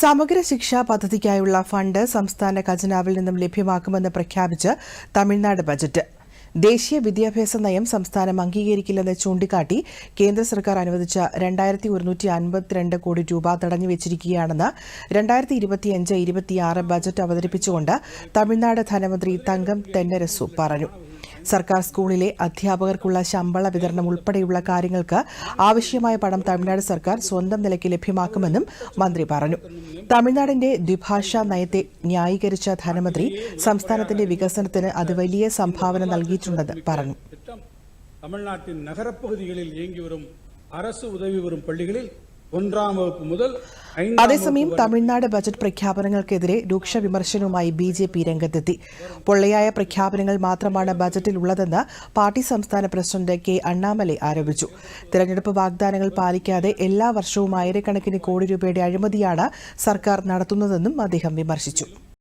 സമഗ്ര ശിക്ഷാ പദ്ധതിക്കായുള്ള ഫണ്ട് സംസ്ഥാന ഖജനാവിൽ നിന്നും ലഭ്യമാക്കുമെന്ന് പ്രഖ്യാപിച്ച് തമിഴ്നാട് ബജറ്റ്. ദേശീയ വിദ്യാഭ്യാസ നയം സംസ്ഥാനം അംഗീകരിക്കില്ലെന്ന് ചൂണ്ടിക്കാട്ടി കേന്ദ്ര സർക്കാർ അനുവദിച്ച 2152 കോടി രൂപ തടഞ്ഞുവച്ചിരിക്കുകയാണെന്ന് 2025-26 ബജറ്റ് അവതരിപ്പിച്ചുകൊണ്ട് തമിഴ്നാട് ധനമന്ത്രി തങ്കം തെന്നരസു പറഞ്ഞു. സർക്കാർ സ്കൂളിലെ അധ്യാപകർക്കുള്ള ശമ്പള വിതരണം ഉൾപ്പെടെയുള്ള കാര്യങ്ങൾക്ക് ആവശ്യമായ പണം തമിഴ്നാട് സർക്കാർ സ്വന്തം നിലയ്ക്ക് ലഭ്യമാക്കുമെന്നും മന്ത്രി പറഞ്ഞു. തമിഴ്നാടിന്റെ ദ്വിഭാഷാ നയത്തെ ന്യായീകരിച്ച ധനമന്ത്രി സംസ്ഥാനത്തിന്റെ വികസനത്തിന് അത് വലിയ സംഭാവന നൽകിയിട്ടുണ്ടെന്ന് പറഞ്ഞു. തമിഴ്നാട്ടിൻ നഗരപ്പകുതികളിൽ ഇയങ്ങിവരും அரசு உதவி பெறும் பள்ளிகளில் 1ஆம் வகுப்பு முதல் അതേസമയം തമിഴ്നാട് ബജറ്റ് പ്രഖ്യാപനങ്ങൾക്കെതിരെ രൂക്ഷ വിമർശനവുമായി BJP രംഗത്തെത്തി. പൊള്ളയായ പ്രഖ്യാപനങ്ങൾ മാത്രമാണ് ബജറ്റിലുള്ളതെന്ന് പാർട്ടി സംസ്ഥാന പ്രസിഡന്റ് കെ അണ്ണാമലൈ ആരോപിച്ചു. തെരഞ്ഞെടുപ്പ് വാഗ്ദാനങ്ങൾ പാലിക്കാതെ എല്ലാ വർഷവും ആയിരക്കണക്കിന് കോടി രൂപയുടെ അഴിമതിയാണ് സർക്കാർ നടത്തുന്നതെന്നും അദ്ദേഹം വിമർശിച്ചു.